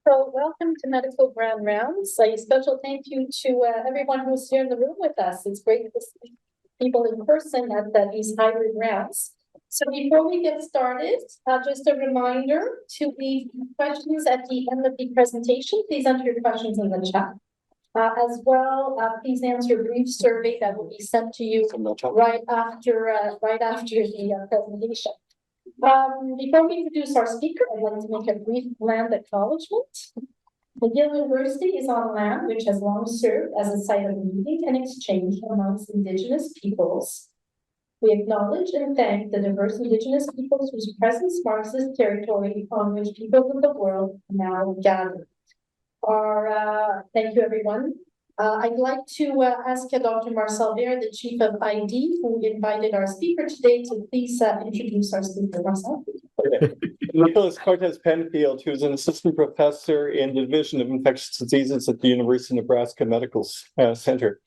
So welcome to Medical Grand Rounds. A special thank you to everyone who's here in the room with us. It's great to see people in person at these hybrid rounds. So before we get started, just a reminder to leave questions at the end of the presentation. Please enter your questions in the chat. As well, please answer a brief survey that will be sent to you right after the presentation. Before we introduce our speaker, I'd like to make a brief land acknowledgement. McGill University is on land which has long served as a site of meeting and exchange amongst Indigenous peoples. We acknowledge and thank the diverse Indigenous peoples whose presence marks this territory on which people of the world now gather. Thank you, everyone. I'd like to ask Dr. Marcel Bear, the Chief of ID, who invited our speaker today, to please introduce our speaker. Marcel. Nicolas Cortes-Penfield, who's an assistant professor in the Division of Infectious Diseases at the University of Nebraska Medical Center.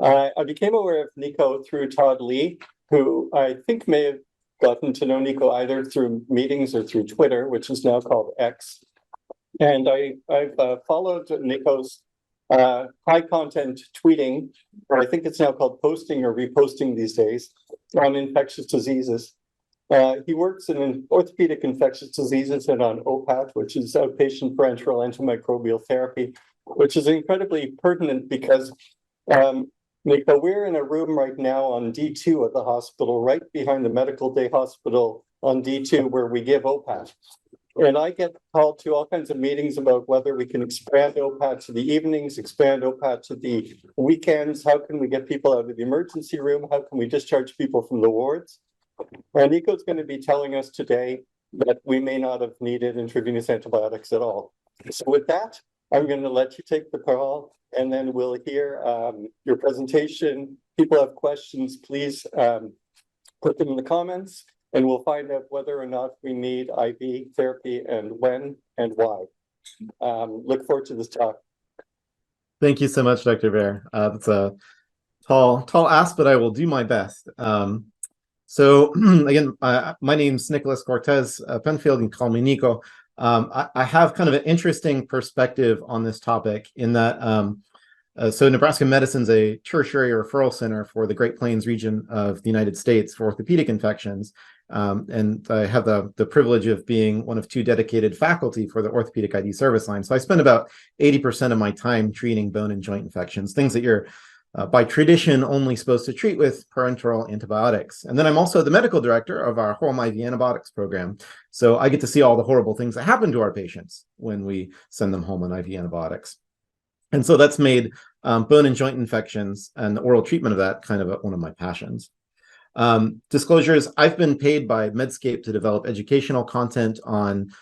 I became aware of Nico through Todd Lee, who I think may have gotten to know Nico either through meetings or through Twitter, which is now called X. And I've followed Nico's high content tweeting, or I think it's now called posting or reposting these days, on infectious diseases. He works in orthopedic infectious diseases and on OPAT, which is outpatient parenteral antimicrobial therapy, which is incredibly pertinent because Nico, we're in a room right now on D2 at the hospital, right behind the medical day hospital on D2, where we give OPAT. And I get called to all kinds of meetings about whether we can expand OPAT to the evenings, expand OPAT to the weekends. How can we get people out of the emergency room? How can we discharge people from the wards? And Nico's going to be telling us today that we may not have needed intravenous antibiotics at all. So with that, I'm going to let you take the call, and then we'll hear your presentation. People have questions, please put them in the comments. And we'll find out whether or not we need IV therapy and when and why. Look forward to this talk. Thank you so much, Dr. Bear. That's a tall ask, but I will do my best. So again, my name's Nicolas Cortes-Penfield, and call me Nico. I have kind of an interesting perspective on this topic in that so Nebraska Medicine's a tertiary referral center for the Great Plains region of the United States for orthopedic infections. And I have the privilege of being one of two dedicated faculty for the orthopedic ID service line. So I spend about 80% of my time treating bone and joint infections, things that you're by tradition only supposed to treat with parenteral antibiotics. And then I'm also the medical director of our home IV antibiotics program. So I get to see all the horrible things that happen to our patients when we send them home on IV antibiotics. And so that's made bone and joint infections and the oral treatment of that kind of one of my passions. Disclosures, I've been paid by Medscape to develop educational content on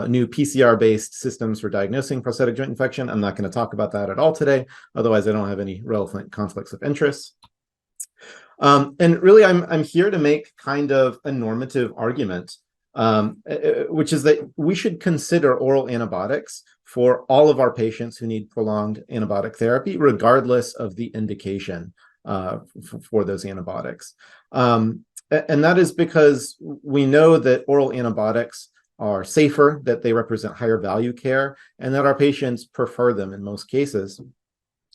new PCR-based systems for diagnosing prosthetic joint infection. I'm not going to talk about that at all today, otherwise I don't have any relevant conflicts of interest. And really, I'm here to make kind of a normative argument, which is that we should consider oral antibiotics for all of our patients who need prolonged antibiotic therapy, regardless of the indication for those antibiotics. And that is because we know that oral antibiotics are safer, that they represent higher value care, and that our patients prefer them in most cases.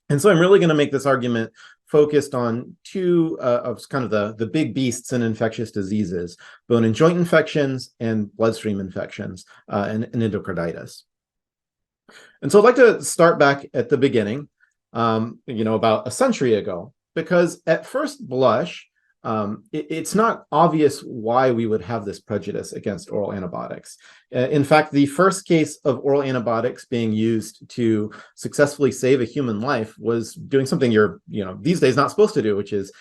And so I'm really going to make this argument focused on two of kind of the big beasts in infectious diseases, bone and joint infections and bloodstream infections and endocarditis. And so I'd like to start back at the beginning, about a century ago, because at first blush, it's not obvious why we would have this prejudice against oral antibiotics. In fact, the first case of oral antibiotics being used to successfully save a human life was doing something you're, these days not supposed to do, which is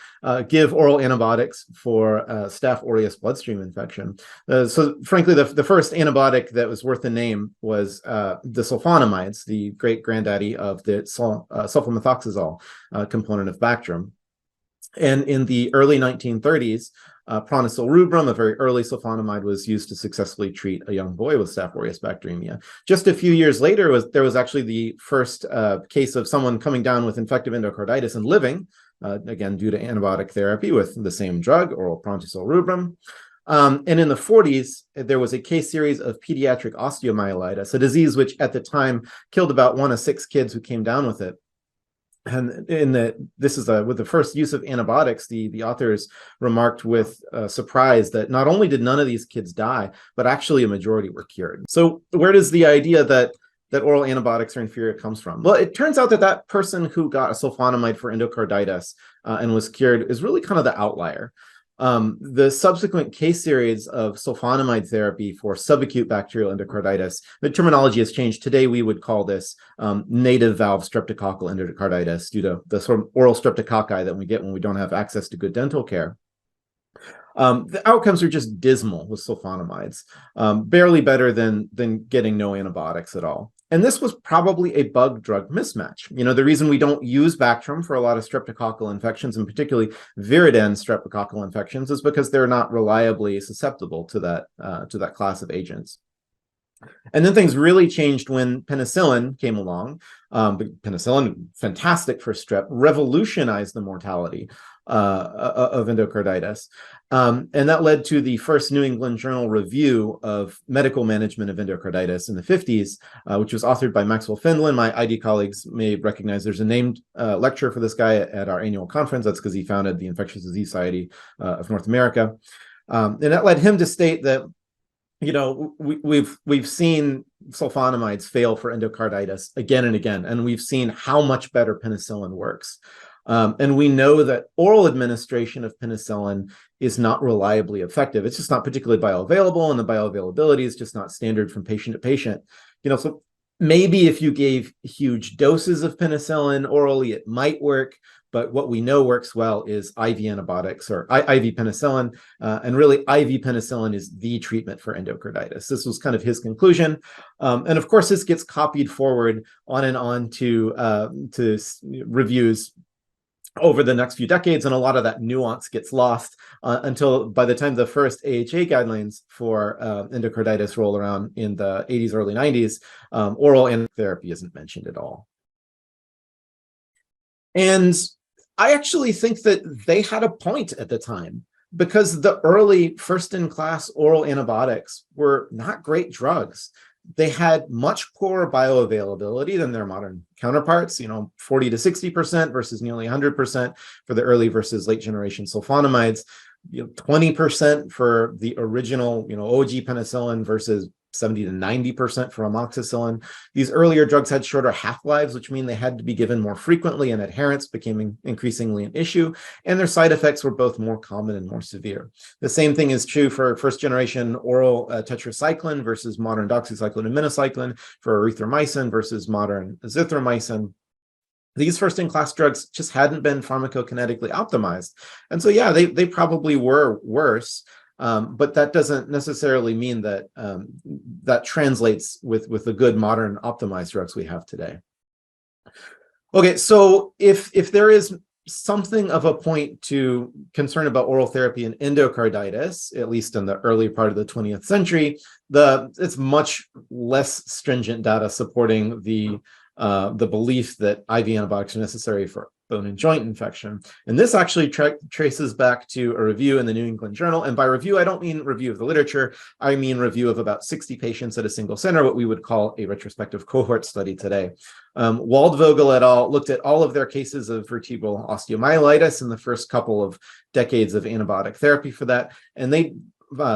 give oral antibiotics for Staph aureus bloodstream infection. So frankly, the first antibiotic that was worth the name was the sulfonamides, the great granddaddy of the sulfamethoxazole component of Bactrim. And in the early 1930s, Pronosil rubrum, a very early sulfonamide, was used to successfully treat a young boy with Staph aureus bacteremia. Just a few years later, there was actually the first case of someone coming down with infective endocarditis and living, again, due to antibiotic therapy with the same drug, oral Pronosil rubrum. And in the 40s, there was a case series of pediatric osteomyelitis, a disease which at the time killed about 1 of 6 kids who came down with it. And with the first use of antibiotics, the authors remarked with surprise that not only did none of these kids die, but actually a majority were cured. So where does the idea that oral antibiotics are inferior comes from? Well, it turns out that person who got a sulfonamide for endocarditis and was cured is really kind of the outlier. The subsequent case series of sulfonamide therapy for subacute bacterial endocarditis, the terminology has changed. Today, we would call this native valve streptococcal endocarditis due to the sort of oral streptococci that we get when we don't have access to good dental care. The outcomes are just dismal with sulfonamides, barely better than getting no antibiotics at all. And this was probably a bug-drug mismatch. You know, the reason we don't use Bactrim for a lot of streptococcal infections, and particularly viridin streptococcal infections, is because they're not reliably susceptible to that class of agents. And then things really changed when penicillin came along. Penicillin, fantastic for strep, revolutionized the mortality of endocarditis. And that led to the first New England Journal review of medical management of endocarditis in the 50s, which was authored by Maxwell Findlin. My ID colleagues may recognize there's a named lecture for this guy at our annual conference. That's because he founded the Infectious Disease Society of North America. And that led him to state that, you know, we've seen sulfonamides fail for endocarditis again and again, and we've seen how much better penicillin works. And we know that oral administration of penicillin is not reliably effective. It's just not particularly bioavailable, and the bioavailability is just not standard from patient to patient. You know, so maybe if you gave huge doses of penicillin orally, it might work. But what we know works well is IV antibiotics or IV penicillin. And really, IV penicillin is the treatment for endocarditis. This was kind of his conclusion. And of course, this gets copied forward on and on to reviews over the next few decades, and a lot of that nuance gets lost until by the time the first AHA guidelines for endocarditis roll around in the 80s, early 90s, oral therapy isn't mentioned at all. And I actually think that they had a point at the time, because the early first-in-class oral antibiotics were not great drugs. They had much poorer bioavailability than their modern counterparts, you know, 40 to 60% versus nearly 100% for the early versus late generation sulfonamides, you know, 20% for the original, you know, OG penicillin versus 70 to 90% for amoxicillin. These earlier drugs had shorter half-lives, which mean they had to be given more frequently, and adherence became increasingly an issue, and their side effects were both more common and more severe. The same thing is true for first-generation oral tetracycline versus modern doxycycline and minocycline, for erythromycin versus modern azithromycin. These first-in-class drugs just hadn't been pharmacokinetically optimized. And so, yeah, they probably were worse. But that doesn't necessarily mean that that translates with the good modern optimized drugs we have today. Okay, so if there is something of a point to concern about oral therapy in endocarditis, at least in the early part of the 20th century, it's much less stringent data supporting the belief that IV antibiotics are necessary for bone and joint infection. And this actually traces back to a review in the New England Journal. And by review, I don't mean review of the literature. I mean review of about 60 patients at a single center, what we would call a retrospective cohort study today. Waldvogel et al. Looked at all of their cases of vertebral osteomyelitis in the first couple of decades of antibiotic therapy for that. And they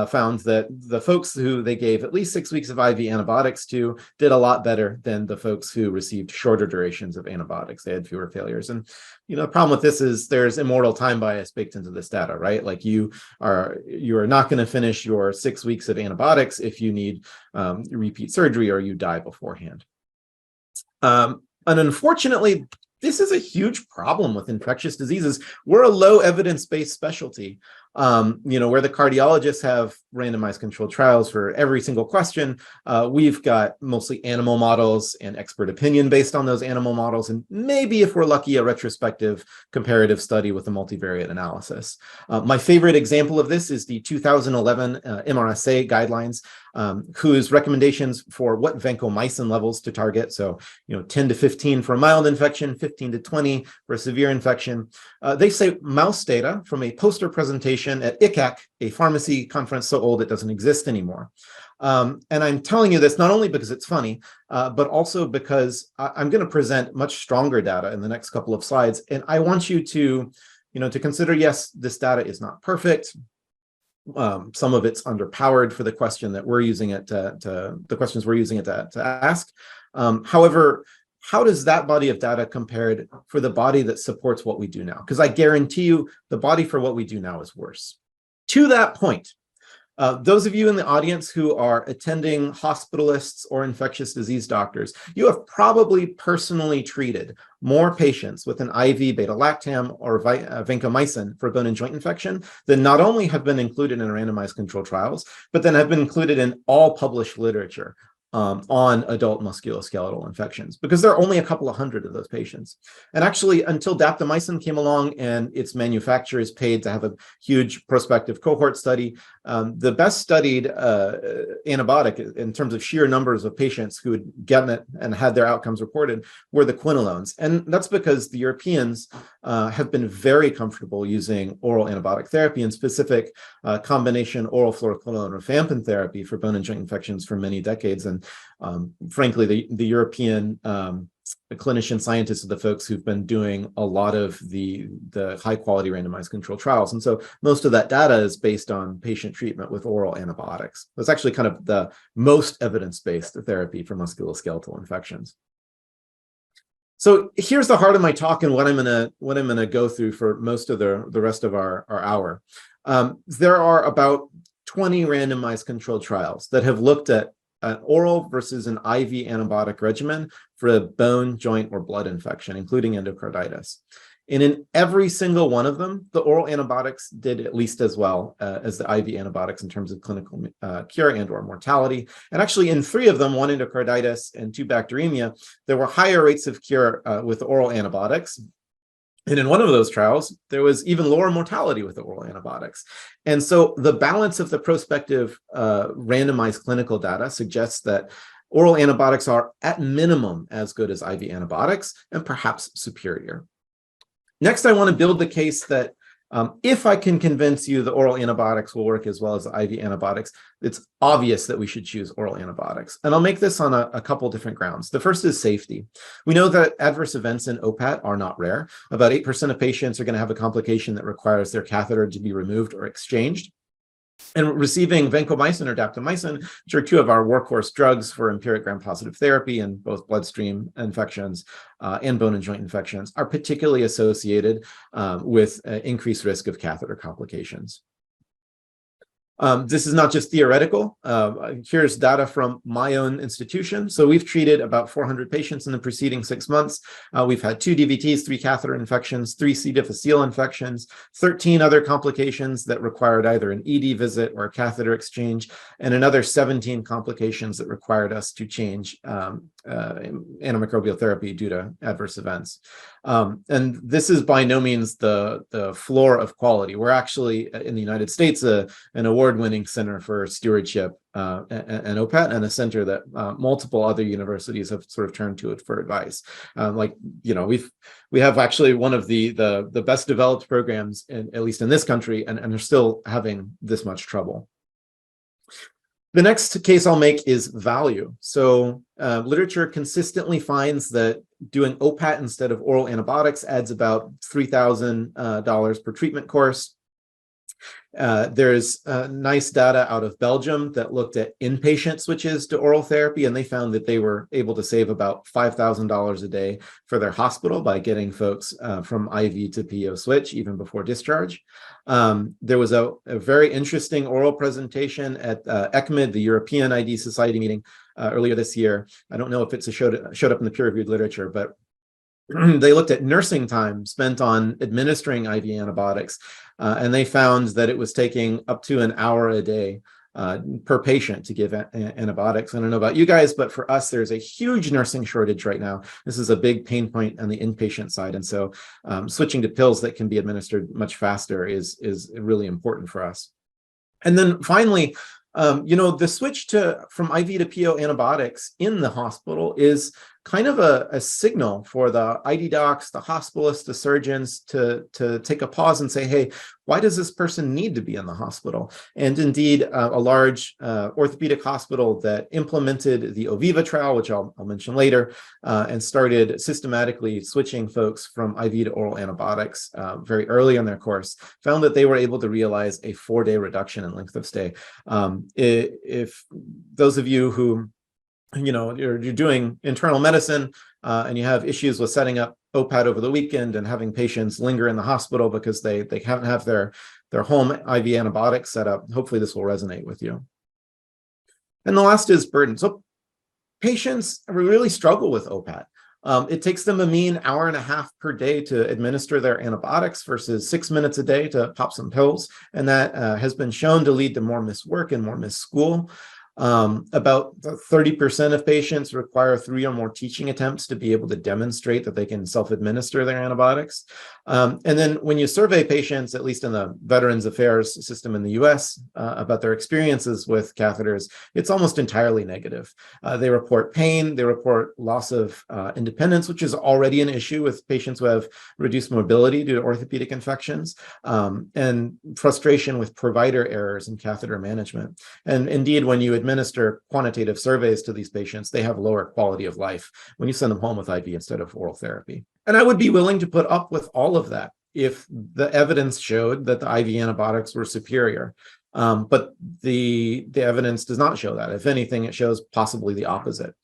found that the folks who they gave at least 6 weeks of IV antibiotics to did a lot better than the folks who received shorter durations of antibiotics. They had fewer failures. And, you know, the problem with this is there's immortal time bias baked into this data, right? Like you are not going to finish your 6 weeks of antibiotics if you need repeat surgery or you die beforehand. And unfortunately, this is a huge problem with infectious diseases. We're a low evidence-based specialty. You know, where the cardiologists have randomized controlled trials for every single question, we've got mostly animal models and expert opinion based on those animal models, and maybe, if we're lucky, a retrospective comparative study with a multivariate analysis. My favorite example of this is the 2011 MRSA guidelines. whose recommendations for what vancomycin levels to target, so 10 to 15 for a mild infection, 15 to 20 for a severe infection. They say mouse data from a poster presentation at ICAC, a pharmacy conference so old it doesn't exist anymore. And I'm telling you this not only because it's funny, but also because I'm going to present much stronger data in the next couple of slides. And I want you to, to consider, yes, this data is not perfect. Some of it's underpowered for the question that we're using it the questions we're using it to ask. However, how does that body of data compare for the body that supports what we do now? Because I guarantee you the body for what we do now is worse. To that point, those of you in the audience who are attending hospitalists or infectious disease doctors, you have probably personally treated more patients with an IV beta-lactam or vancomycin for bone and joint infection than not only have been included in randomized controlled trials, but then have been included in all published literature on adult musculoskeletal infections, because there are only a couple of hundred of those patients. And actually, until daptomycin came along and its manufacturers paid to have a huge prospective cohort study, the best studied antibiotic in terms of sheer numbers of patients who had gotten it and had their outcomes reported were the quinolones. And that's because the Europeans have been very comfortable using oral antibiotic therapy, in specific combination oral fluoroquinolone rifampin therapy for bone and joint infections for many decades. And frankly, the European clinician scientists are the folks who've been doing a lot of the high quality randomized controlled trials. And so most of that data is based on patient treatment with oral antibiotics. That's actually kind of the most evidence-based therapy for musculoskeletal infections. So here's the heart of my talk and what I'm gonna go through for most of the rest of our hour. There are about 20 randomized controlled trials that have looked at an oral versus an IV antibiotic regimen for a bone, joint, or blood infection, including endocarditis. And in every single one of them, the oral antibiotics did at least as well as the IV antibiotics in terms of clinical cure and or mortality. And actually in 3 of them, 1 endocarditis and 2 bacteremia, there were higher rates of cure with oral antibiotics. And in one of those trials, there was even lower mortality with the oral antibiotics. And so the balance of the prospective randomized clinical data suggests that oral antibiotics are at minimum as good as IV antibiotics and perhaps superior. Next, I want to build the case that if I can convince you the oral antibiotics will work as well as the IV antibiotics, it's obvious that we should choose oral antibiotics. And I'll make this on a couple different grounds. The first is safety. We know that adverse events in OPAT are not rare. About 8% of patients are going to have a complication that requires their catheter to be removed or exchanged. And receiving vancomycin or daptomycin, which are 2 of our workhorse drugs for empiric gram-positive therapy in both bloodstream infections and bone and joint infections, are particularly associated with increased risk of catheter complications. This is not just theoretical. Here's data from my own institution. So we've treated about 400 patients in the preceding 6 months. We've had 2 DVTs, 3 catheter infections, 3 C. difficile infections, 13 other complications that required either an ED visit or a catheter exchange, and another 17 complications that required us to change antimicrobial therapy due to adverse events. And this is by no means the floor of quality. We're actually, in the United States, an award-winning center for stewardship and OPAT, and a center that multiple other universities have sort of turned to it for advice. We have actually one of the best developed programs, at least in this country, and are still having this much trouble. The next case I'll make is value. So literature consistently finds that doing OPAT instead of oral antibiotics adds about $3,000 per treatment course. There's nice data out of Belgium that looked at inpatient switches to oral therapy, and they found that they were able to save about $5,000 a day for their hospital by getting folks from IV to PO switch even before discharge. There was a very interesting oral presentation at ECMID, the European ID Society meeting earlier this year. I don't know if it's showed up in the peer-reviewed literature, but they looked at nursing time spent on administering IV antibiotics, and they found that it was taking up to an hour a day per patient to give antibiotics. I don't know about you guys, but for us, there's a huge nursing shortage right now. This is a big pain point on the inpatient side. And so switching to pills that can be administered much faster is really important for us. And then finally, The switch from IV to PO antibiotics in the hospital is kind of a signal for the ID docs, the hospitalists, the surgeons to take a pause and say, hey, why does this person need to be in the hospital? And indeed, a large orthopedic hospital that implemented the OVIVA trial, which I'll mention later, and started systematically switching folks from IV to oral antibiotics very early in their course, found that they were able to realize a 4-day reduction in length of stay. If those of you who you're doing internal medicine and you have issues with setting up OPAD over the weekend and having patients linger in the hospital because they haven't have their home IV antibiotics set up, hopefully this will resonate with you. And the last is burden. So patients really struggle with OPAD. It takes them a mean hour and a half per day to administer their antibiotics versus 6 minutes a day to pop some pills. And that has been shown to lead to more missed work and more missed school. About 30% of patients require 3 or more teaching attempts to be able to demonstrate that they can self-administer their antibiotics. And then when you survey patients, at least in the Veterans Affairs system in the US, about their experiences with catheters, it's almost entirely negative. They report pain, they report loss of independence, which is already an issue with patients who have reduced mobility due to orthopedic infections, and frustration with provider errors in catheter management. And indeed, when you administer quantitative surveys to these patients, they have lower quality of life when you send them home with IV instead of oral therapy. And I would be willing to put up with all of that if the evidence showed that the IV antibiotics were superior. But the evidence does not show that. If anything, it shows possibly the opposite.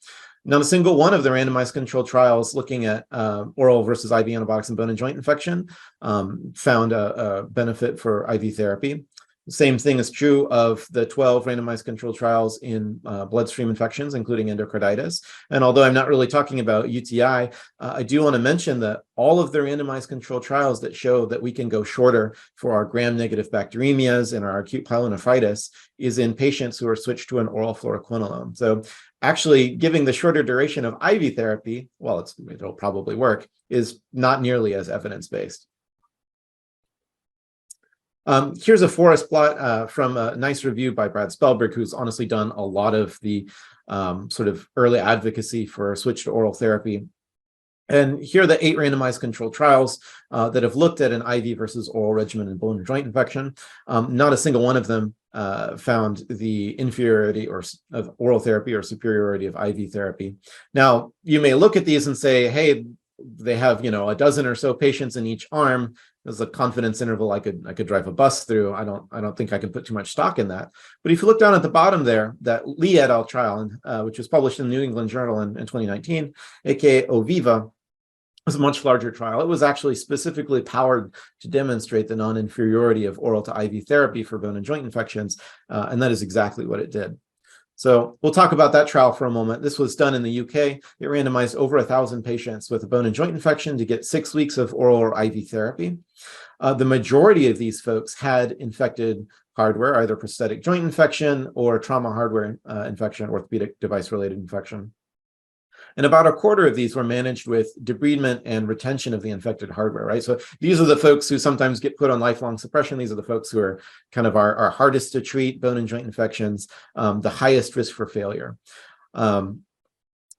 Not a single one of the randomized controlled trials looking at oral versus IV antibiotics in bone and joint infection found a benefit for IV therapy. The same thing is true of the 12 randomized controlled trials in bloodstream infections, including endocarditis. And although I'm not really talking about UTI, I do want to mention that all of the randomized controlled trials that show that we can go shorter for our gram-negative bacteremias and our acute pyelonephritis is in patients who are switched to an oral fluoroquinolone. So actually giving the shorter duration of IV therapy, well, it'll probably work, is not nearly as evidence-based. Here's a forest plot from a nice review by Brad Spellberg, who's honestly done a lot of the sort of early advocacy for switch to oral therapy. And here are the 8 randomized controlled trials that have looked at an IV versus oral regimen in bone and joint infection. Not a single one of them found the inferiority of oral therapy or superiority of IV therapy. Now, you may look at these and say, hey, they have, a dozen or so patients in each arm. There's a confidence interval I could drive a bus through. I don't think I can put too much stock in that. But if you look down at the bottom there, that Lee et al. Trial, which was published in the New England Journal in 2019, aka OVIVA, was a much larger trial. It was actually specifically powered to demonstrate the non-inferiority of oral to IV therapy for bone and joint infections, and that is exactly what it did. So we'll talk about that trial for a moment. This was done in the UK. It randomized over 1,000 patients with a bone and joint infection to get 6 weeks of oral or IV therapy. The majority of these folks had infected hardware, either prosthetic joint infection or trauma hardware infection, orthopedic device-related infection. And about a quarter of these were managed with debridement and retention of the infected hardware, right? So these are the folks who sometimes get put on lifelong suppression. These are the folks who are kind of our hardest to treat bone and joint infections, the highest risk for failure.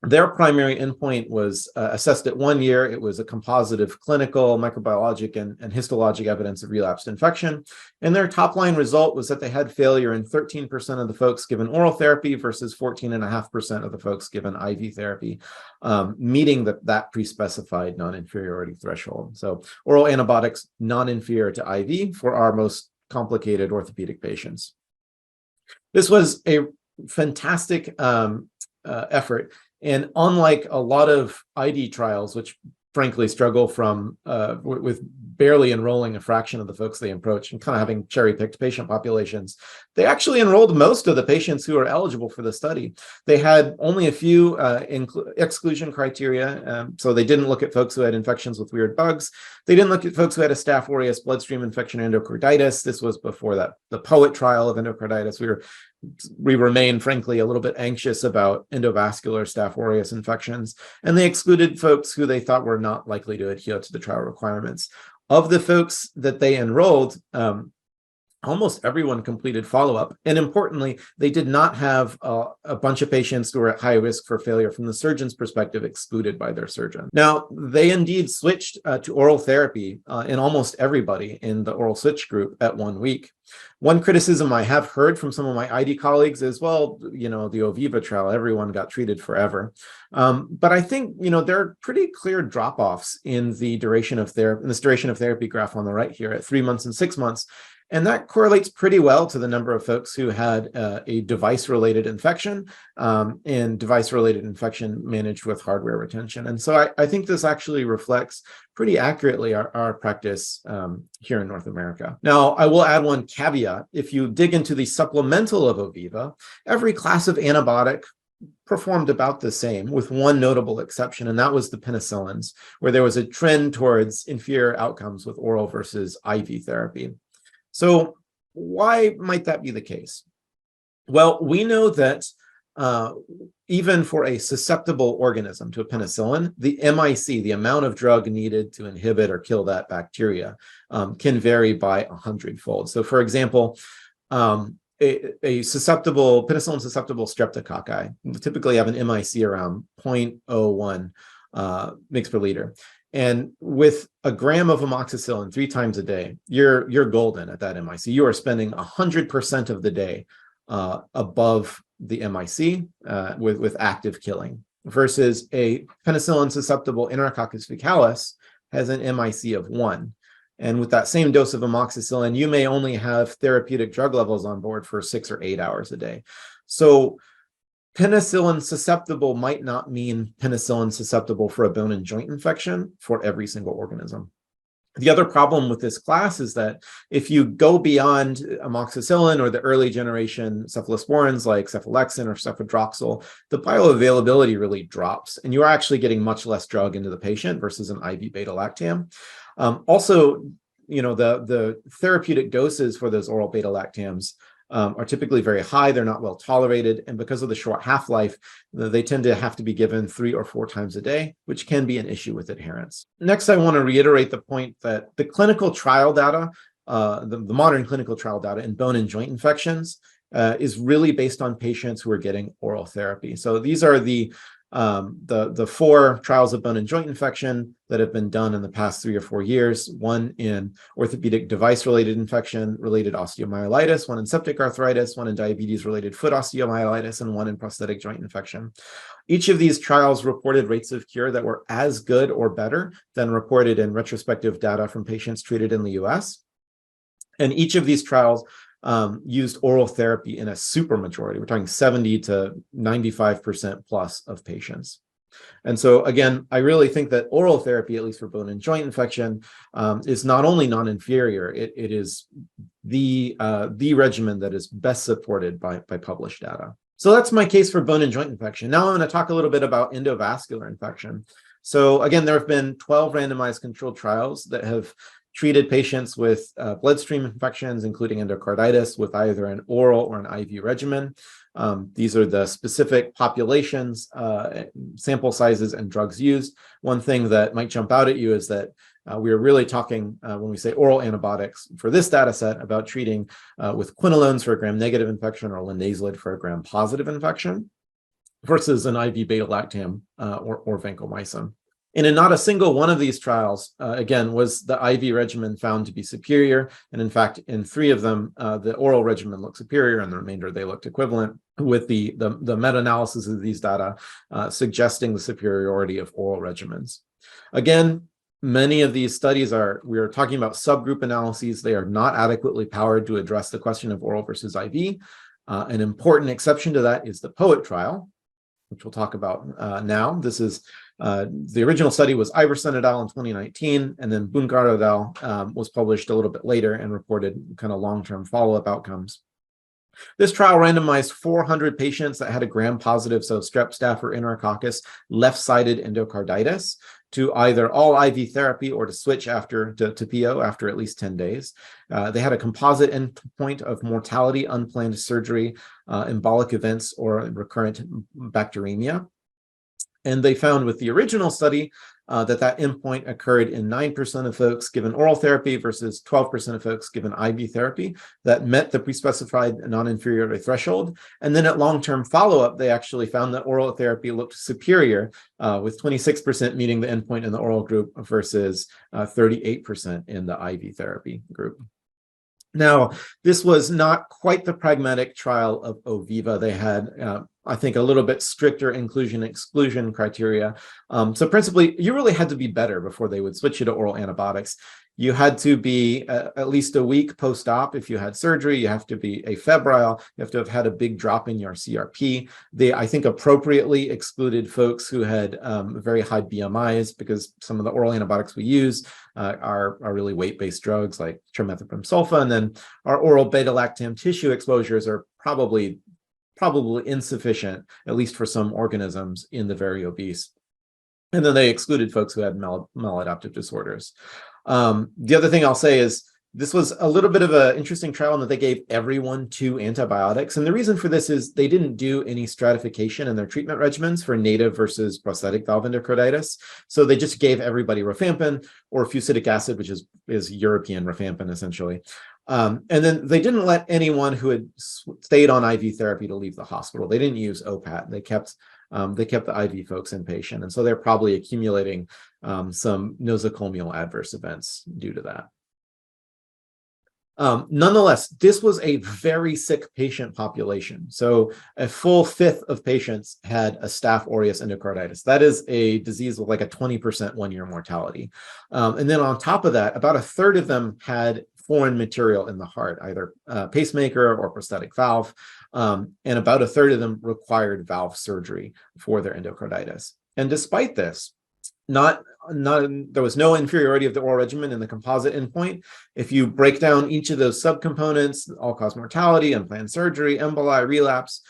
Their primary endpoint was assessed at 1 year. It was a composite of clinical, microbiologic, and histologic evidence of relapsed infection. And their top line result was that they had failure in 13% of the folks given oral therapy versus 14.5% of the folks given IV therapy, meeting that pre-specified non-inferiority threshold. So oral antibiotics non-inferior to IV for our most complicated orthopedic patients. This was a fantastic effort. And unlike a lot of ID trials, which frankly struggle with barely enrolling a fraction of the folks they approach and kind of having cherry-picked patient populations, they actually enrolled most of the patients who are eligible for the study. They had only a few exclusion criteria, so they didn't look at folks who had infections with weird bugs. They didn't look at folks who had a Staph aureus bloodstream infection or endocarditis. This was before the POET trial of endocarditis. We remain, frankly, a little bit anxious about endovascular Staph aureus infections, and they excluded folks who they thought were not likely to adhere to the trial requirements. Of the folks that they enrolled, almost everyone completed follow-up. And importantly, they did not have a bunch of patients who were at high risk for failure from the surgeon's perspective excluded by their surgeon. Now, they indeed switched to oral therapy in almost everybody in the oral switch group at 1 week. One criticism I have heard from some of my ID colleagues is, well, the Oviva trial, everyone got treated forever. But I think, there are pretty clear drop-offs in the duration of therapy, in this duration of therapy graph on the right here at 3 months and 6 months. And that correlates pretty well to the number of folks who had a device-related infection and device-related infection managed with hardware retention. And so I think this actually reflects pretty accurately our practice here in North America. Now, I will add one caveat. If you dig into the supplemental of Oviva, every class of antibiotic performed about the same, with one notable exception, and that was the penicillins, where there was a trend towards inferior outcomes with oral versus IV therapy. So why might that be the case? Well, we know that even for a susceptible organism to a penicillin, the MIC, the amount of drug needed to inhibit or kill that bacteria, can vary by 100-fold. So for example, a penicillin susceptible streptococci typically have an MIC around 0.01 mg per liter. And with a gram of amoxicillin 3 times a day, you're golden at that MIC. You are spending 100% of the day above the MIC with active killing, versus a penicillin susceptible Enterococcus faecalis has an MIC of 1. And with that same dose of amoxicillin, you may only have therapeutic drug levels on board for 6 or 8 hours a day. So penicillin susceptible might not mean penicillin susceptible for a bone and joint infection for every single organism. The other problem with this class is that if you go beyond amoxicillin or the early generation cephalosporins like cephalexin or cefadroxil, the bioavailability really drops, and you are actually getting much less drug into the patient versus an IV beta-lactam. Also, the therapeutic doses for those oral beta-lactams are typically very high. They're not well tolerated. And because of the short half-life, they tend to have to be given 3 or 4 times a day, which can be an issue with adherence. Next, I want to reiterate the point that the clinical trial data, the modern clinical trial data in bone and joint infections is really based on patients who are getting oral therapy. So these are the 4 trials of bone and joint infection that have been done in the past 3 or 4 years, one in orthopedic device-related infection, related osteomyelitis, one in septic arthritis, one in diabetes-related foot osteomyelitis, and one in prosthetic joint infection. Each of these trials reported rates of cure that were as good or better than reported in retrospective data from patients treated in the US. And each of these trials used oral therapy in a super majority. We're talking 70 to 95% plus of patients. And so again, I really think that oral therapy, at least for bone and joint infection, is not only non-inferior, it is the regimen that is best supported by published data. So that's my case for bone and joint infection. Now I'm going to talk a little bit about endovascular infection. So again, there have been 12 randomized controlled trials that have treated patients with bloodstream infections, including endocarditis, with either an oral or an IV regimen. These are the specific populations, sample sizes, and drugs used. One thing that might jump out at you is that we are really talking, when we say oral antibiotics for this data set, about treating with quinolones for a gram-negative infection or linezolid for a gram-positive infection, versus an IV beta-lactam or vancomycin. And in not a single one of these trials, again, was the IV regimen found to be superior. And in fact, in 3 of them, the oral regimen looked superior, and the remainder, they looked equivalent, with the meta-analysis of these data suggesting the superiority of oral regimens. Again, many of these studies we are talking about subgroup analyses. They are not adequately powered to address the question of oral versus IV. An important exception to that is the POET trial, which we'll talk about now. This is the original study was Iverson et al. In 2019, and then Bunkar et al. Was published a little bit later and reported kind of long-term follow-up outcomes. This trial randomized 400 patients that had a gram-positive, so strep, staph, or enterococcus left-sided endocarditis, to either all IV therapy or to switch to PO after at least 10 days. They had a composite endpoint of mortality, unplanned surgery, embolic events, or recurrent bacteremia. And they found with the original study that endpoint occurred in 9% of folks given oral therapy versus 12% of folks given IV therapy that met the pre-specified non-inferiority threshold. And then at long-term follow-up, they actually found that oral therapy looked superior, with 26% meeting the endpoint in the oral group versus 38% in the IV therapy group. Now, this was not quite the pragmatic trial of Oviva. They had, I think, a little bit stricter inclusion-exclusion criteria. So principally, you really had to be better before they would switch you to oral antibiotics. You had to be at least a week post-op. If you had surgery, you have to be afebrile. You have to have had a big drop in your CRP. They, I think, appropriately excluded folks who had very high BMIs, because some of the oral antibiotics we use are really weight-based drugs like trimethoprim sulfa, and then our oral beta-lactam tissue exposures are probably insufficient, at least for some organisms in the very obese. And then they excluded folks who had maladaptive disorders. The other thing I'll say is this was a little bit of an interesting trial in that they gave everyone 2 antibiotics. And the reason for this is they didn't do any stratification in their treatment regimens for native versus prosthetic valve endocarditis. So they just gave everybody rifampin or fusidic acid, which is European rifampin, essentially. And then they didn't let anyone who had stayed on IV therapy to leave the hospital. They didn't use OPAT. They kept the IV folks inpatient. And so they're probably accumulating some nosocomial adverse events due to that. Nonetheless, this was a very sick patient population. So a full fifth of patients had a Staph aureus endocarditis. That is a disease with like a 20% one-year mortality. And then on top of that, about a third of them had foreign material in the heart, either pacemaker or prosthetic valve. And about a third of them required valve surgery for their endocarditis. And despite this, there was no inferiority of the oral regimen in the composite endpoint. If you break down each of those subcomponents, all-cause mortality, unplanned surgery, emboli, relapse,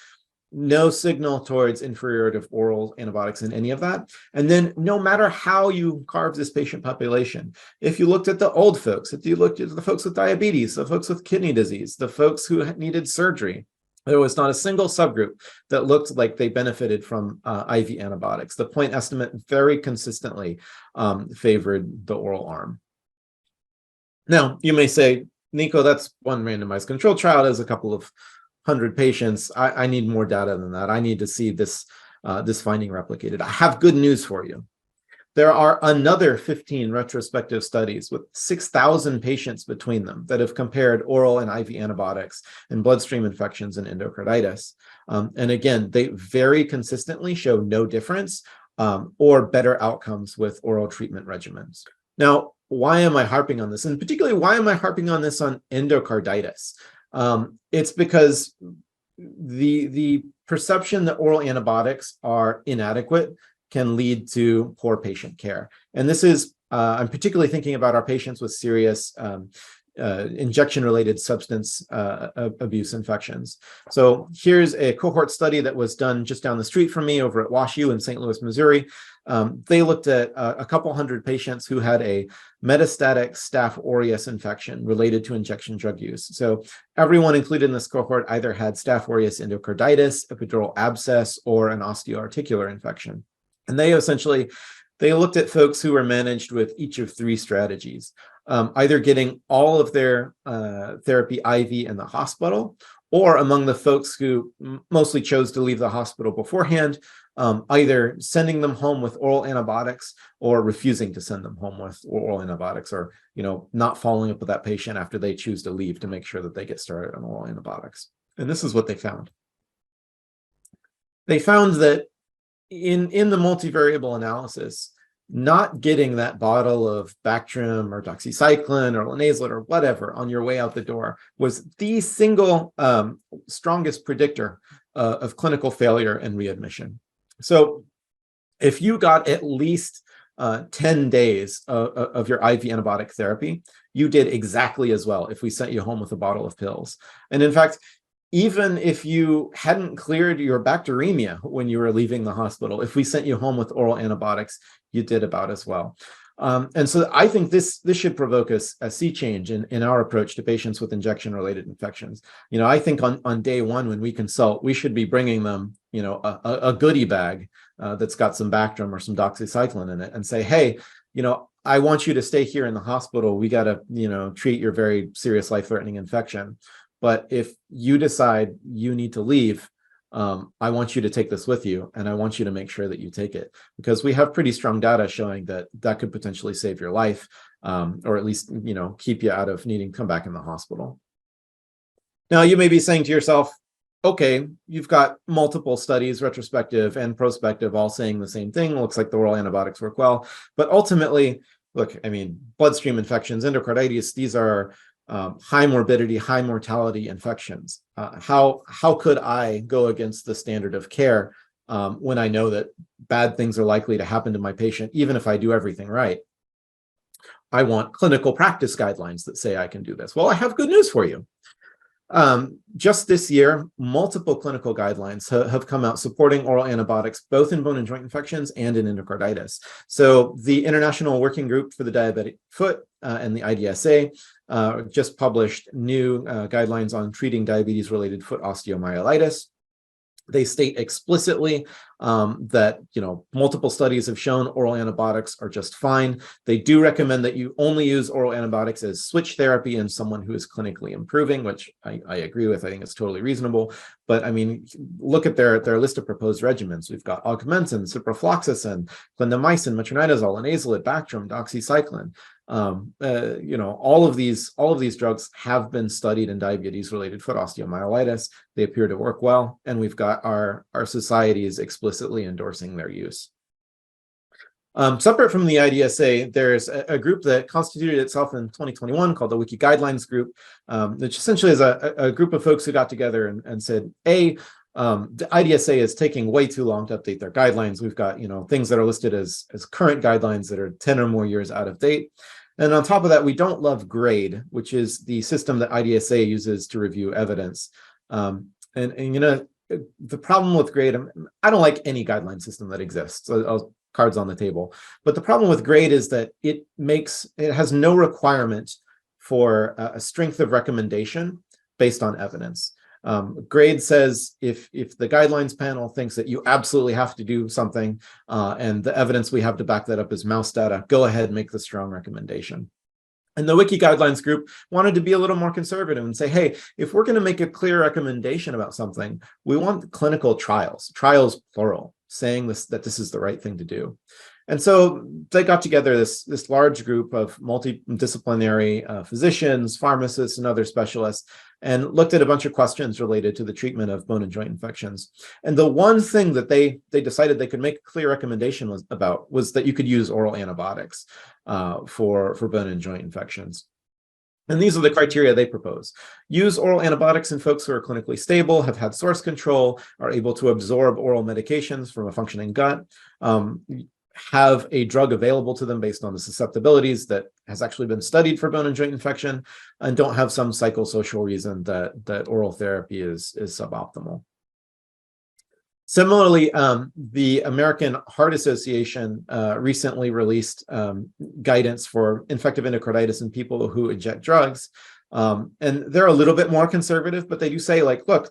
no signal towards inferiority of oral antibiotics in any of that. And then no matter how you carve this patient population, if you looked at the old folks, if you looked at the folks with diabetes, the folks with kidney disease, the folks who needed surgery, there was not a single subgroup that looked like they benefited from IV antibiotics. The point estimate very consistently favored the oral arm. Now, you may say, Nico, that's one randomized control trial. There's a couple of 100 patients. I need more data than that. I need to see this finding replicated. I have good news for you. There are another 15 retrospective studies with 6,000 patients between them that have compared oral and IV antibiotics in bloodstream infections and endocarditis. And again, they very consistently show no difference or better outcomes with oral treatment regimens. Now, why am I harping on this? And particularly, why am I harping on this on endocarditis? It's because the perception that oral antibiotics are inadequate can lead to poor patient care. And this is, I'm particularly thinking about our patients with serious injection-related substance abuse infections. So here's a cohort study that was done just down the street from me over at WashU in St. Louis, Missouri. They looked at a couple hundred patients who had a metastatic Staph aureus infection related to injection drug use. So everyone included in this cohort either had Staph aureus endocarditis, epidural abscess, or an osteoarticular infection. And they looked at folks who were managed with each of 3 strategies, either getting all of their therapy IV in the hospital, or among the folks who mostly chose to leave the hospital beforehand, either sending them home with oral antibiotics or refusing to send them home with oral antibiotics, or not following up with that patient after they choose to leave to make sure that they get started on oral antibiotics. And this is what they found. They found that in the multivariable analysis, not getting that bottle of Bactrim or doxycycline or linezolid or whatever on your way out the door was the single strongest predictor of clinical failure and readmission. So if you got at least 10 days of your IV antibiotic therapy, you did exactly as well if we sent you home with a bottle of pills. And in fact, even if you hadn't cleared your bacteremia when you were leaving the hospital, if we sent you home with oral antibiotics, you did about as well. And so I think this should provoke a sea change in our approach to patients with injection-related infections. I think on day one when we consult, we should be bringing them, a goodie bag that's got some Bactrim or some doxycycline in it and say, hey, I want you to stay here in the hospital. We got to, treat your very serious life-threatening infection. But if you decide you need to leave, I want you to take this with you, and I want you to make sure that you take it, because we have pretty strong data showing that that could potentially save your life, or at least, keep you out of needing to come back in the hospital. Now, you may be saying to yourself, okay, you've got multiple studies, retrospective and prospective, all saying the same thing. Looks like the oral antibiotics work well. But ultimately, look, bloodstream infections, endocarditis, these are high morbidity, high mortality infections. How could I go against the standard of care when I know that bad things are likely to happen to my patient, even if I do everything right? I want clinical practice guidelines that say I can do this. Well, I have good news for you. Just this year, multiple clinical guidelines have come out supporting oral antibiotics, both in bone and joint infections and in endocarditis. So the International Working Group for the Diabetic Foot and the IDSA just published new guidelines on treating diabetes-related foot osteomyelitis. They state explicitly that multiple studies have shown oral antibiotics are just fine. They do recommend that you only use oral antibiotics as switch therapy in someone who is clinically improving, which I agree with. I think it's totally reasonable. But look at their list of proposed regimens. We've got augmentin, ciprofloxacin, clindamycin, metronidazole, linezolid, Bactrim, doxycycline. All of these drugs have been studied in diabetes-related foot osteomyelitis. They appear to work well, and we've got our societies explicitly endorsing their use. Separate from the IDSA, there's a group that constituted itself in 2021 called the Wiki Guidelines Group, which essentially is a group of folks who got together and said, the IDSA is taking way too long to update their guidelines. We've got things that are listed as current guidelines that are 10 or more years out of date. And on top of that, we don't love GRADE, which is the system that IDSA uses to review evidence. The problem with GRADE, I don't like any guideline system that exists. Cards on the table. But the problem with GRADE is that it has no requirement for a strength of recommendation based on evidence. GRADE says if the guidelines panel thinks that you absolutely have to do something, and the evidence we have to back that up is mouse data, go ahead and make the strong recommendation. And the Wiki Guidelines Group wanted to be a little more conservative and say, hey, if we're going to make a clear recommendation about something, we want clinical trials plural, saying that this is the right thing to do. And so they got together this large group of multidisciplinary physicians, pharmacists, and other specialists, and looked at a bunch of questions related to the treatment of bone and joint infections. And the one thing that they decided they could make a clear recommendation was that you could use oral antibiotics for bone and joint infections. And these are the criteria they propose. Use oral antibiotics in folks who are clinically stable, have had source control, are able to absorb oral medications from a functioning gut, have a drug available to them based on the susceptibilities that has actually been studied for bone and joint infection, and don't have some psychosocial reason that oral therapy is suboptimal. Similarly, the American Heart Association recently released guidance for infective endocarditis in people who inject drugs. And they're a little bit more conservative, but they do say, like, look,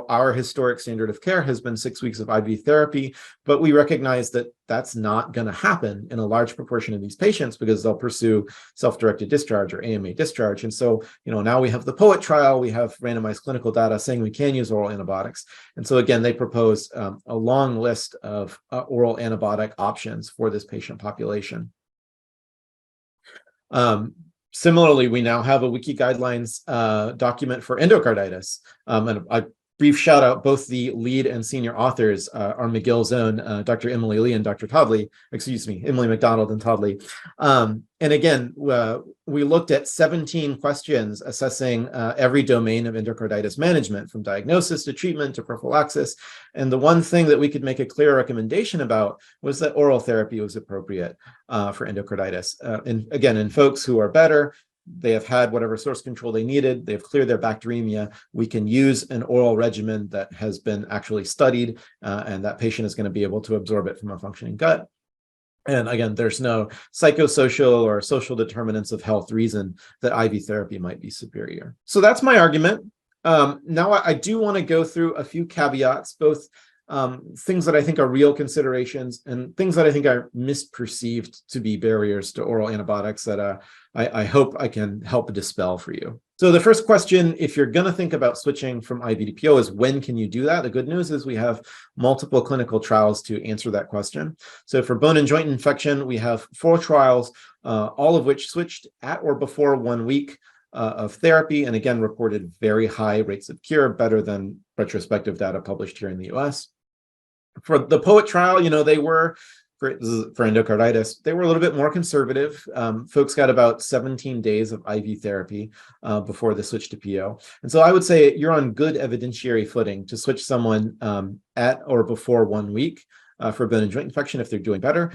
our historic standard of care has been 6 weeks of IV therapy, but we recognize that that's not going to happen in a large proportion of these patients because they'll pursue self-directed discharge or AMA discharge. And so, now we have the POET trial, we have randomized clinical data saying we can use oral antibiotics. And so again, they propose a long list of oral antibiotic options for this patient population. Similarly, we now have a Wiki Guidelines document for endocarditis. And a brief shout out, both the lead and senior authors are McGill's own, Dr. Emily Lee and Dr. Todd Lee, Emily McDonald and Todd Lee. And again, we looked at 17 questions assessing every domain of endocarditis management, from diagnosis to treatment to prophylaxis. And the one thing that we could make a clear recommendation about was that oral therapy was appropriate for endocarditis. And again, in folks who are better, they have had whatever source control they needed, they've cleared their bacteremia, we can use an oral regimen that has been actually studied, and that patient is going to be able to absorb it from a functioning gut. And again, there's no psychosocial or social determinants of health reason that IV therapy might be superior. So that's my argument. Now I do want to go through a few caveats, both things that I think are real considerations and things that I think are misperceived to be barriers to oral antibiotics that I hope I can help dispel for you. So the first question, if you're going to think about switching from IV to PO, is when can you do that? The good news is we have multiple clinical trials to answer that question. So for bone and joint infection, we have 4 trials, all of which switched at or before 1 week of therapy, and again, reported very high rates of cure, better than retrospective data published here in the US. For the POET trial, they were, for endocarditis, they were a little bit more conservative. Folks got about 17 days of IV therapy before the switch to PO. And so I would say you're on good evidentiary footing to switch someone at or before 1 week for bone and joint infection if they're doing better,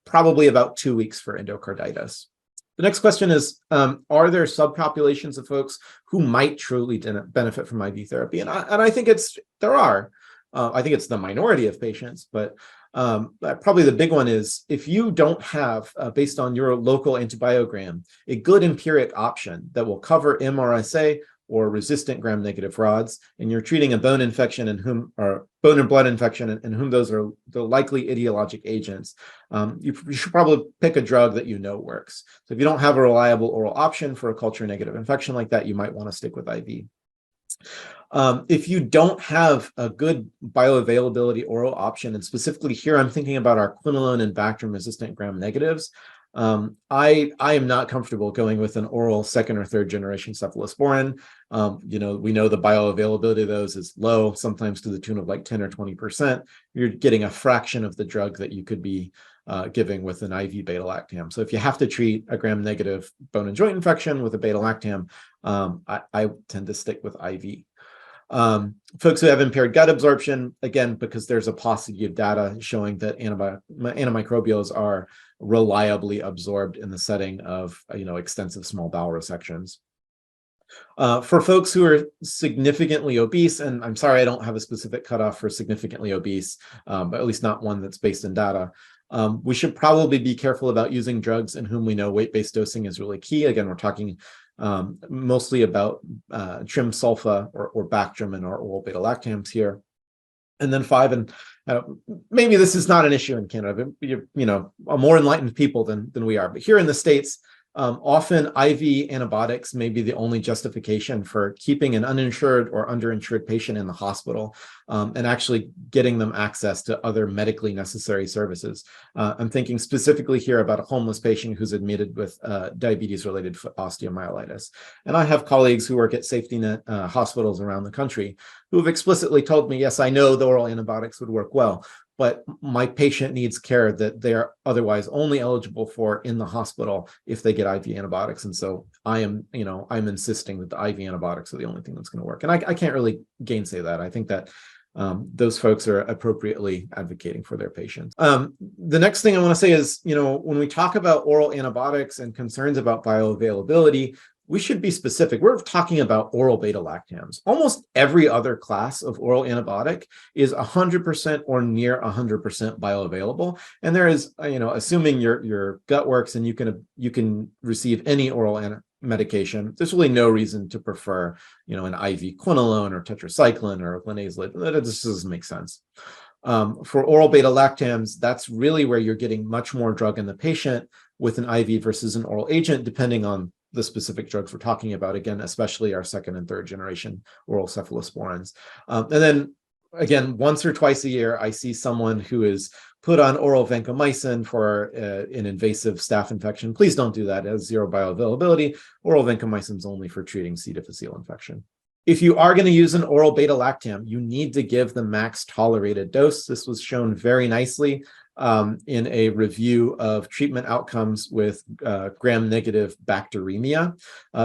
probably about 2 weeks for endocarditis. The next question is, are there subpopulations of folks who might truly benefit from IV therapy? And I think there are. I think it's the minority of patients, but probably the big one is if you don't have, based on your local antibiogram, a good empiric option that will cover MRSA or resistant gram-negative rods, and you're treating a bone infection or bone and blood infection in whom those are the likely etiologic agents, you should probably pick a drug that works. So if you don't have a reliable oral option for a culture-negative infection like that, you might want to stick with IV. If you don't have a good bioavailability oral option, and specifically here I'm thinking about our quinolone and Bactrim-resistant gram-negatives, I am not comfortable going with an oral 2nd or 3rd generation cephalosporin. We know the bioavailability of those is low, sometimes to the tune of like 10 or 20%. You're getting a fraction of the drug that you could be giving with an IV beta-lactam. So if you have to treat a gram-negative bone and joint infection with a beta-lactam, I tend to stick with IV. Folks who have impaired gut absorption, again, because there's a paucity of data showing that antimicrobials are reliably absorbed in the setting of extensive small bowel resections. For folks who are significantly obese, and I'm sorry I don't have a specific cutoff for significantly obese, but at least not one that's based in data, we should probably be careful about using drugs in whom we know weight-based dosing is really key. Again, we're talking mostly about trim-sulfa or Bactrim and our oral beta-lactams here. And then 5, and maybe this is not an issue in Canada, but you're more enlightened people than we are. But here in the States, often IV antibiotics may be the only justification for keeping an uninsured or underinsured patient in the hospital and actually getting them access to other medically necessary services. I'm thinking specifically here about a homeless patient who's admitted with diabetes-related foot osteomyelitis. And I have colleagues who work at safety net hospitals around the country who have explicitly told me, yes, I know the oral antibiotics would work well, but my patient needs care that they are otherwise only eligible for in the hospital if they get IV antibiotics. And so I'm insisting that the IV antibiotics are the only thing that's going to work. And I can't really gainsay that. I think that those folks are appropriately advocating for their patients. The next thing I want to say is, when we talk about oral antibiotics and concerns about bioavailability, we should be specific. We're talking about oral beta-lactams. Almost every other class of oral antibiotic is 100% or near 100% bioavailable. And there is, assuming your gut works and you can receive any oral medication, there's really no reason to prefer, an IV quinolone or tetracycline or linezolid. That just doesn't make sense. For oral beta-lactams, that's really where you're getting much more drug in the patient with an IV versus an oral agent, depending on the specific drugs we're talking about, again, especially our 2nd and 3rd generation oral cephalosporins. And then, again, once or twice a year, I see someone who is put on oral vancomycin for an invasive staph infection. Please don't do that. It has 0 bioavailability. Oral vancomycin is only for treating C. difficile infection. If you are going to use an oral beta-lactam, you need to give the max tolerated dose. This was shown very nicely in a review of treatment outcomes with gram-negative bacteremia.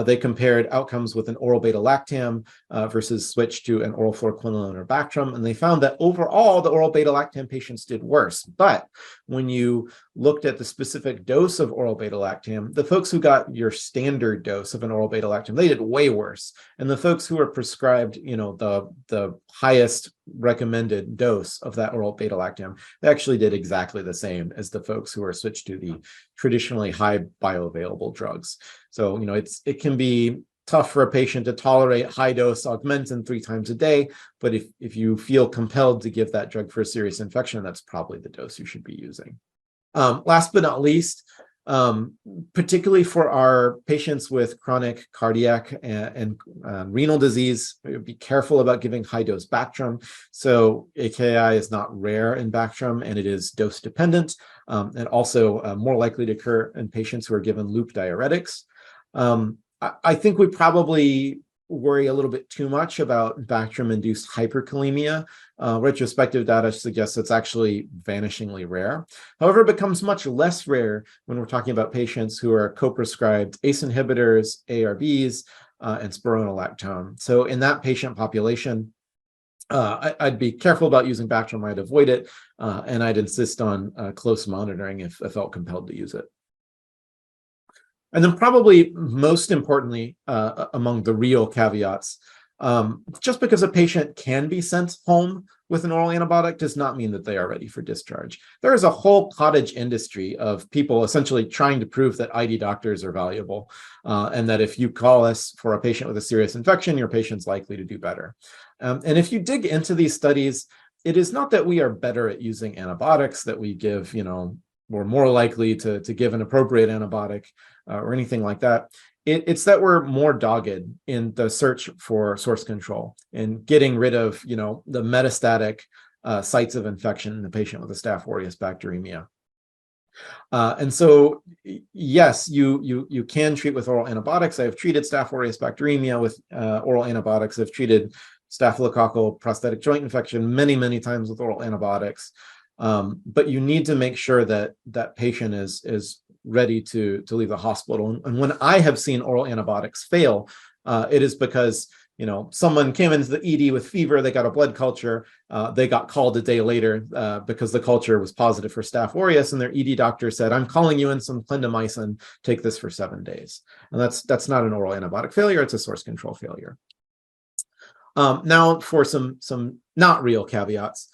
They compared outcomes with an oral beta-lactam versus switch to an oral fluoroquinolone or Bactrim, and they found that overall the oral beta-lactam patients did worse. But when you looked at the specific dose of oral beta-lactam, the folks who got your standard dose of an oral beta-lactam, they did way worse. And the folks who were prescribed, the highest recommended dose of that oral beta-lactam, they actually did exactly the same as the folks who are switched to the traditionally high bioavailable drugs. So, it can be tough for a patient to tolerate high-dose Augmentin 3 times a day, but if you feel compelled to give that drug for a serious infection, that's probably the dose you should be using. Last but not least, particularly for our patients with chronic cardiac and renal disease, be careful about giving high-dose Bactrim. So AKI is not rare in Bactrim, and it is dose-dependent, and also more likely to occur in patients who are given loop diuretics. I think we probably worry a little bit too much about Bactrim-induced hyperkalemia. Retrospective data suggests it's actually vanishingly rare. However, it becomes much less rare when we're talking about patients who are co-prescribed ACE inhibitors, ARBs, and spironolactone. So in that patient population, I'd be careful about using Bactrim. I'd avoid it, and I'd insist on close monitoring if I felt compelled to use it. And then probably most importantly, among the real caveats, just because a patient can be sent home with an oral antibiotic does not mean that they are ready for discharge. There is a whole cottage industry of people essentially trying to prove that ID doctors are valuable, and that if you call us for a patient with a serious infection, your patient's likely to do better. And if you dig into these studies, it is not that we are better at using antibiotics, that we give, we're more likely to give an appropriate antibiotic or anything like that. It's that we're more dogged in the search for source control and getting rid of, the metastatic sites of infection in the patient with a Staph aureus bacteremia. And so, yes, you can treat with oral antibiotics. I have treated Staph aureus bacteremia with oral antibiotics. I've treated staphylococcal prosthetic joint infection many, many times with oral antibiotics. But you need to make sure that that patient is ready to leave the hospital. And when I have seen oral antibiotics fail, it is because someone came into the ED with fever, they got a blood culture, they got called a day later because the culture was positive for Staph aureus, and their ED doctor said, "I'm calling you in some clindamycin, take this for 7 days." And that's not an oral antibiotic failure, it's a source control failure. Now for some not real caveats.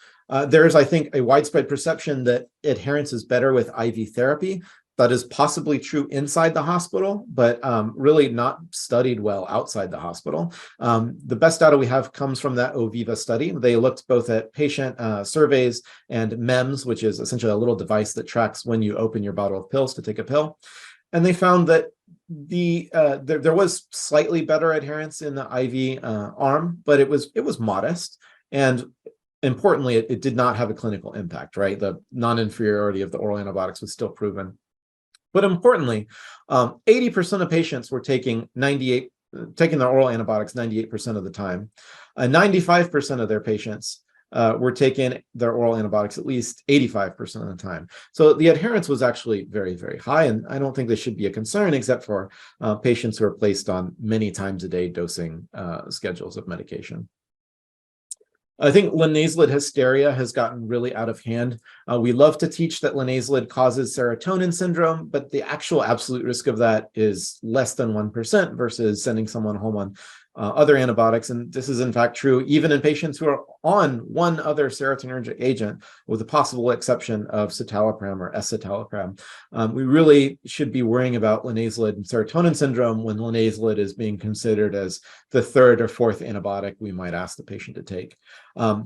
There is, I think, a widespread perception that adherence is better with IV therapy. That is possibly true inside the hospital, but really not studied well outside the hospital. The best data we have comes from that OVIVA study. They looked both at patient surveys and MEMS, which is essentially a little device that tracks when you open your bottle of pills to take a pill. And they found that there was slightly better adherence in the IV arm, but it was modest. And importantly, it did not have a clinical impact, right? The non-inferiority of the oral antibiotics was still proven. But importantly, 80% of patients were taking their oral antibiotics 98% of the time. 95% of their patients were taking their oral antibiotics at least 85% of the time. So the adherence was actually very, very high, and I don't think this should be a concern except for patients who are placed on many times a day dosing schedules of medication. I think linezolid hysteria has gotten really out of hand. We love to teach that linezolid causes serotonin syndrome, but the actual absolute risk of that is less than 1% versus sending someone home on other antibiotics. And this is in fact true even in patients who are on one other serotonergic agent, with the possible exception of citalopram or escitalopram. We really should be worrying about linezolid and serotonin syndrome when linezolid is being considered as the third or fourth antibiotic we might ask the patient to take.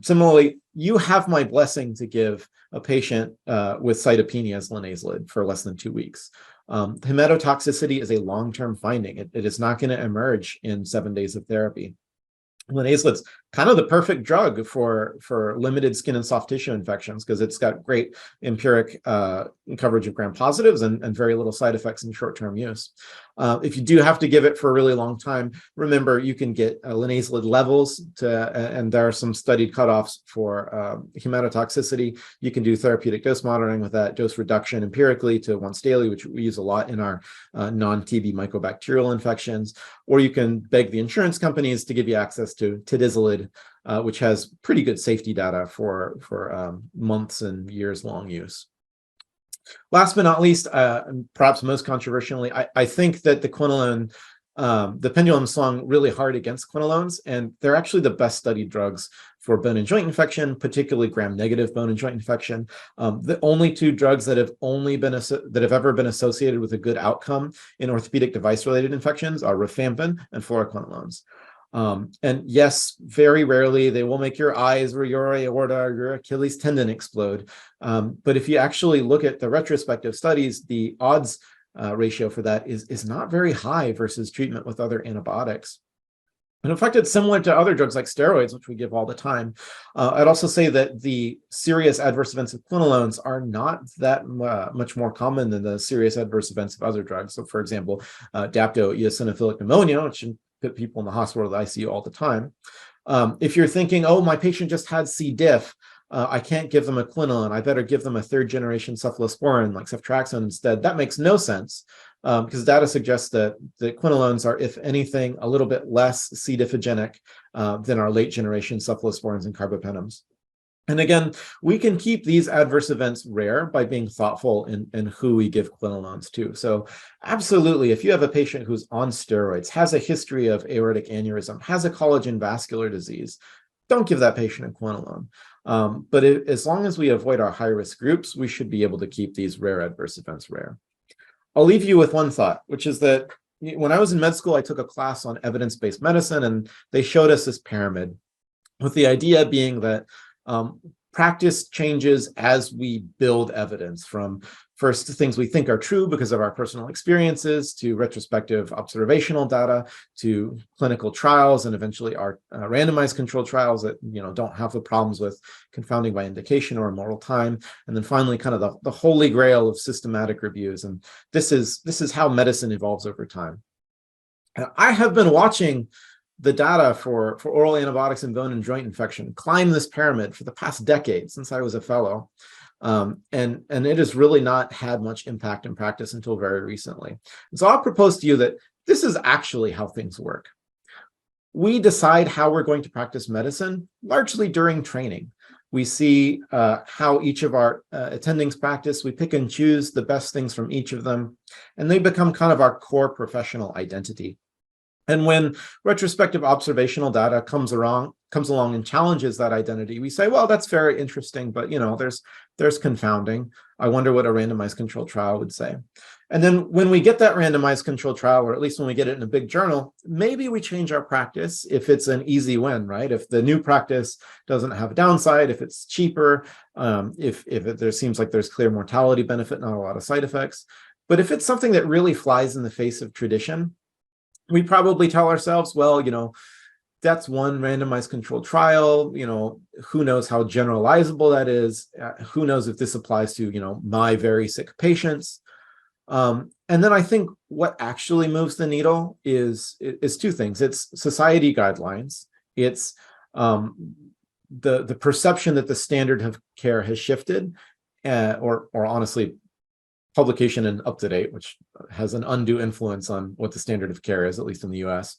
Similarly, you have my blessing to give a patient with cytopenias linezolid for less than 2 weeks. Hematotoxicity is a long-term finding. It is not going to emerge in 7 days of therapy. Linezolid's kind of the perfect drug for limited skin and soft tissue infections because it's got great empiric coverage of gram-positives and very little side effects in short-term use. If you do have to give it for a really long time, remember you can get linezolid levels and there are some studied cutoffs for hematotoxicity. You can do therapeutic dose monitoring with that dose reduction empirically to once daily, which we use a lot in our non-TB mycobacterial infections, or you can beg the insurance companies to give you access to tadizolid, which has pretty good safety data for months and years long use. Last but not least, perhaps most controversially, I think that the quinolone the pendulum swung really hard against quinolones, and they're actually the best studied drugs for bone and joint infection, particularly gram-negative bone and joint infection. The only two drugs that have ever been associated with a good outcome in orthopedic device-related infections are rifampin and fluoroquinolones. And yes, very rarely they will make your eyes or your aorta or your Achilles tendon explode. But if you actually look at the retrospective studies, the odds ratio for that is not very high versus treatment with other antibiotics. And in fact, it's similar to other drugs like steroids, which we give all the time. I'd also say that the serious adverse events of quinolones are not that much more common than the serious adverse events of other drugs. So for example, dapto eosinophilic pneumonia, which can put people in the hospital or the ICU all the time. If you're thinking, oh, my patient just had C. diff, I can't give them a quinolone, I better give them a third generation cephalosporin like ceftriaxone instead. That makes no sense because data suggests that the quinolones are, if anything, a little bit less C. diffogenic than our late generation cephalosporins and carbapenems. And again, we can keep these adverse events rare by being thoughtful in who we give quinolones to. So absolutely, if you have a patient who's on steroids, has a history of aortic aneurysm, has a collagen vascular disease, don't give that patient a quinolone. But as long as we avoid our high-risk groups, we should be able to keep these rare adverse events rare. I'll leave you with one thought, which is that when I was in med school, I took a class on evidence-based medicine, and they showed us this pyramid, with the idea being that practice changes as we build evidence, from first things we think are true because of our personal experiences, to retrospective observational data, to clinical trials, and eventually our randomized controlled trials that don't have the problems with confounding by indication or immortal time, and then finally kind of the holy grail of systematic reviews. And this is how medicine evolves over time. And I have been watching the data for oral antibiotics and bone and joint infection climb this pyramid for the past decade since I was a fellow. And it has really not had much impact in practice until very recently. And so I'll propose to you that this is actually how things work. We decide how we're going to practice medicine largely during training. We see how each of our attendings practice. We pick and choose the best things from each of them, and they become kind of our core professional identity. And when retrospective observational data comes along and challenges that identity, we say, well, that's very interesting, but there's confounding. I wonder what a randomized controlled trial would say. And then when we get that randomized controlled trial, or at least when we get it in a big journal, maybe we change our practice if it's an easy win, right? If the new practice doesn't have a downside, if it's cheaper, if there seems like there's clear mortality benefit, not a lot of side effects. But if it's something that really flies in the face of tradition, we probably tell ourselves, well, that's one randomized controlled trial. Who knows how generalizable that is? Who knows if this applies to, my very sick patients? And then I think what actually moves the needle is two things. It's society guidelines. It's the perception that the standard of care has shifted, or honestly, publication and UpToDate, which has an undue influence on what the standard of care is, at least in the US.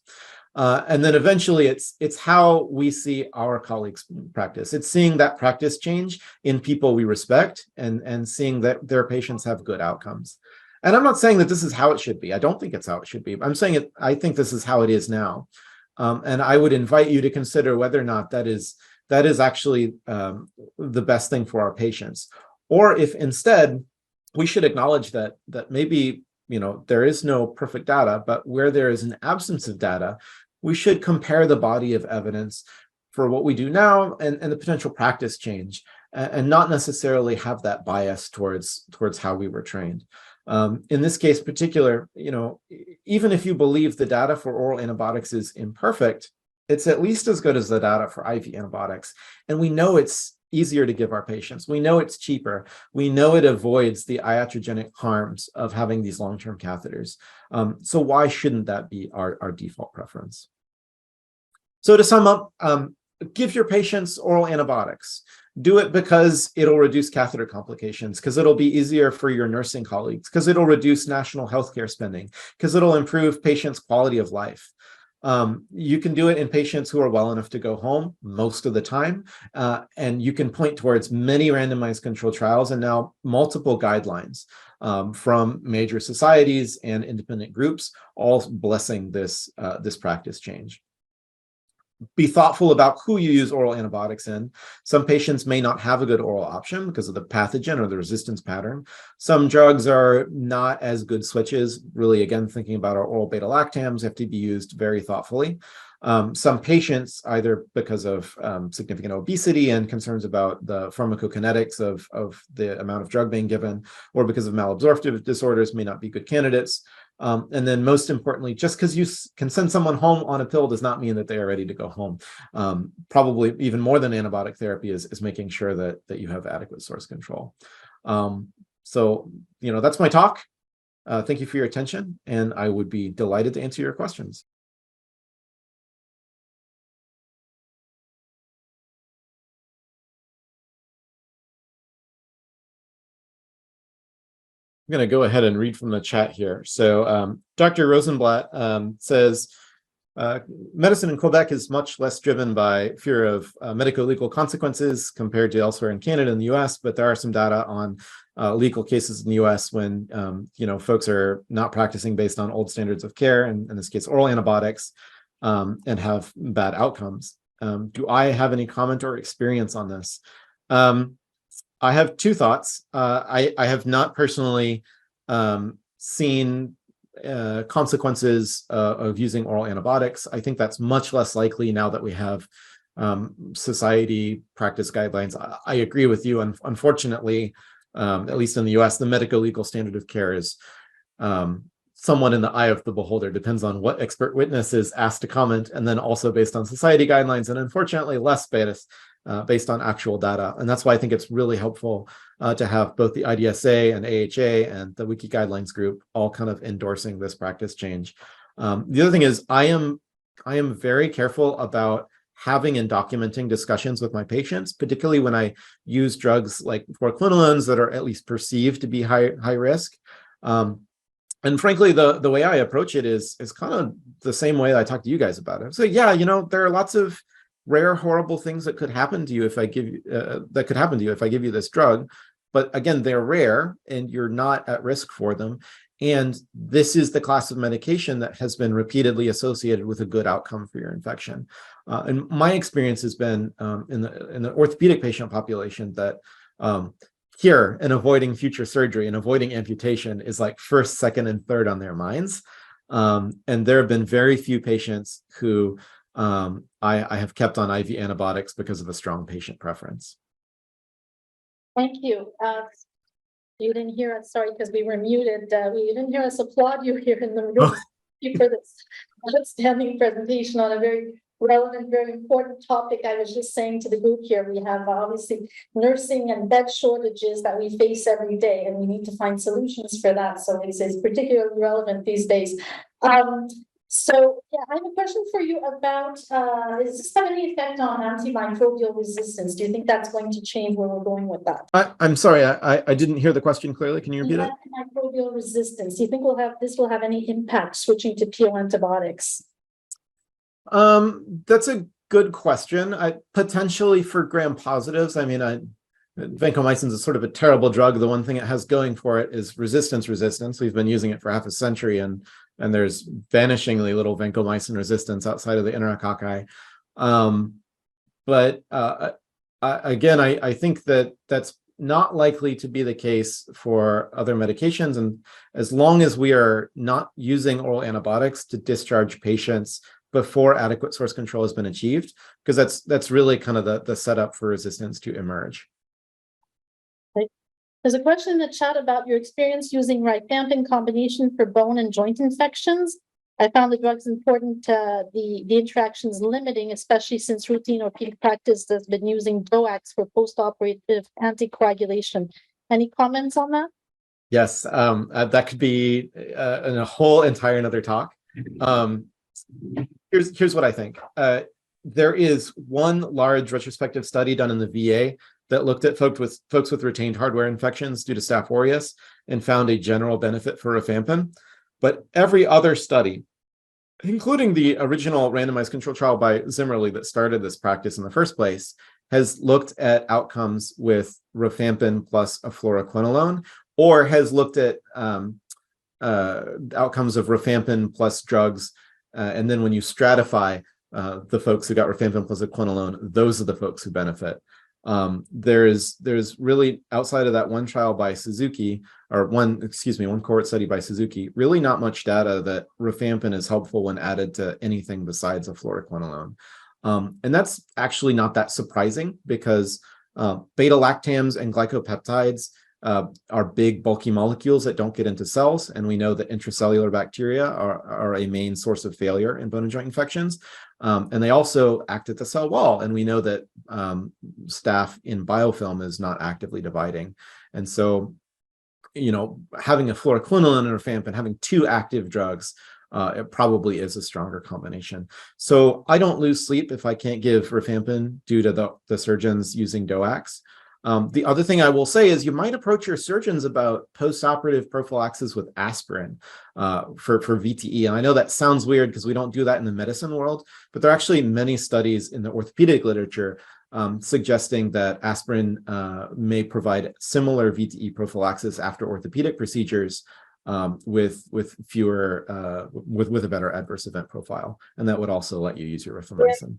And then eventually it's how we see our colleagues practice. It's seeing that practice change in people we respect and seeing that their patients have good outcomes. And I'm not saying that this is how it should be. I don't think it's how it should be. I'm saying I think this is how it is now. And I would invite you to consider whether or not that is actually the best thing for our patients. Or if instead, we should acknowledge that maybe there is no perfect data, but where there is an absence of data, we should compare the body of evidence for what we do now and the potential practice change, and not necessarily have that bias towards how we were trained. In this case particular, even if you believe the data for oral antibiotics is imperfect, it's at least as good as the data for IV antibiotics. And we know it's easier to give our patients. We know it's cheaper. We know it avoids the iatrogenic harms of having these long-term catheters. So why shouldn't that be our default preference? So to sum up, give your patients oral antibiotics. Do it because it'll reduce catheter complications, because it'll be easier for your nursing colleagues, because it'll reduce national healthcare spending, because it'll improve patients' quality of life. You can do it in patients who are well enough to go home most of the time, and you can point towards many randomized controlled trials and now multiple guidelines from major societies and independent groups, all blessing this practice change. Be thoughtful about who you use oral antibiotics in. Some patients may not have a good oral option because of the pathogen or the resistance pattern. Some drugs are not as good switches. Really, again, thinking about our oral beta-lactams, have to be used very thoughtfully. Some patients, either because of significant obesity and concerns about the pharmacokinetics of the amount of drug being given, or because of malabsorptive disorders, may not be good candidates. And then most importantly, just because you can send someone home on a pill does not mean that they are ready to go home. Probably even more than antibiotic therapy is making sure that you have adequate source control. So, that's my talk. Thank you for your attention, and I would be delighted to answer your questions. I'm going to go ahead and read from the chat here. So Dr. Rosenblatt says, medicine in Quebec is much less driven by fear of medico-legal consequences compared to elsewhere in Canada and the US, but there are some data on legal cases in the US when folks are not practicing based on old standards of care, and in this case, oral antibiotics, and have bad outcomes. Do I have any comment or experience on this? I have two thoughts. I have not personally seen consequences of using oral antibiotics. I think that's much less likely now that we have society practice guidelines. I agree with you. And unfortunately, at least in the US, the medico-legal standard of care is somewhat in the eye of the beholder. Depends on what expert witness is asked to comment, and then also based on society guidelines, and unfortunately less based on actual data. And that's why I think it's really helpful to have both the IDSA and AHA and the Wiki Guidelines group all kind of endorsing this practice change. The other thing is I am very careful about having and documenting discussions with my patients, particularly when I use drugs like fluoroquinolones that are at least perceived to be high risk. And frankly, the way I approach it is kind of the same way I talk to you guys about it. So yeah, there are lots of rare, horrible things that could happen to you if I give you this drug. But again, they're rare and you're not at risk for them. And this is the class of medication that has been repeatedly associated with a good outcome for your infection. And my experience has been in the orthopedic patient population that cure and avoiding future surgery and avoiding amputation is like first, second, and third on their minds. And there have been very few patients who I have kept on IV antibiotics because of a strong patient preference. Thank you. You didn't hear us, sorry, because we were muted. You didn't hear us applaud you here in the room. Thank you for this outstanding presentation on a very relevant, very important topic. I was just saying to the group here, we have obviously nursing and bed shortages that we face every day, and we need to find solutions for that. So this is particularly relevant these days. So yeah, I have a question for you about, does this have any effect on antimicrobial resistance? Do you think that's going to change where we're going with that? I'm sorry, I didn't hear the question clearly. Can you repeat it? Antimicrobial resistance. Do you think this will have any impact switching to peel antibiotics? That's a good question. Potentially for gram-positives. I mean, vancomycin is sort of a terrible drug. The one thing it has going for it is resistance. We've been using it for half a century, and there's vanishingly little vancomycin resistance outside of the enterococci. But again, I think that's not likely to be the case for other medications. And as long as we are not using oral antibiotics to discharge patients before adequate source control has been achieved, because that's really kind of the setup for resistance to emerge. There's a question in the chat about your experience using rifampin combination for bone and joint infections. I found the drugs important, the interactions limiting, especially since routine orthopedic practice has been using DOACs for post-operative anticoagulation. Any comments on that? Yes, that could be in a whole entire another talk. Here's what I think. There is one large retrospective study done in the VA that looked at folks with retained hardware infections due to Staph aureus and found a general benefit for rifampin. But every other study, including the original randomized control trial by Zimmerli that started this practice in the first place, has looked at outcomes with rifampin plus a fluoroquinolone or has looked at outcomes of rifampin plus drugs, and then when you stratify the folks who got rifampin plus a quinolone, those are the folks who benefit. There's really, outside of that one trial by Suzuki, or one cohort study by Suzuki, really not much data that rifampin is helpful when added to anything besides a fluoroquinolone. And that's actually not that surprising, because beta-lactams and glycopeptides are big, bulky molecules that don't get into cells, and we know that intracellular bacteria are a main source of failure in bone and joint infections. And they also act at the cell wall, and we know that staph in biofilm is not actively dividing. And so, having a fluoroquinolone and rifampin, having two active drugs, it probably is a stronger combination. So I don't lose sleep if I can't give rifampin due to the surgeons using DOACs. The other thing I will say is you might approach your surgeons about post-operative prophylaxis with aspirin for VTE. And I know that sounds weird because we don't do that in the medicine world, but there are actually many studies in the orthopedic literature suggesting that aspirin may provide similar VTE prophylaxis after orthopedic procedures with fewer with a better adverse event profile, and that would also let you use your rifamycin.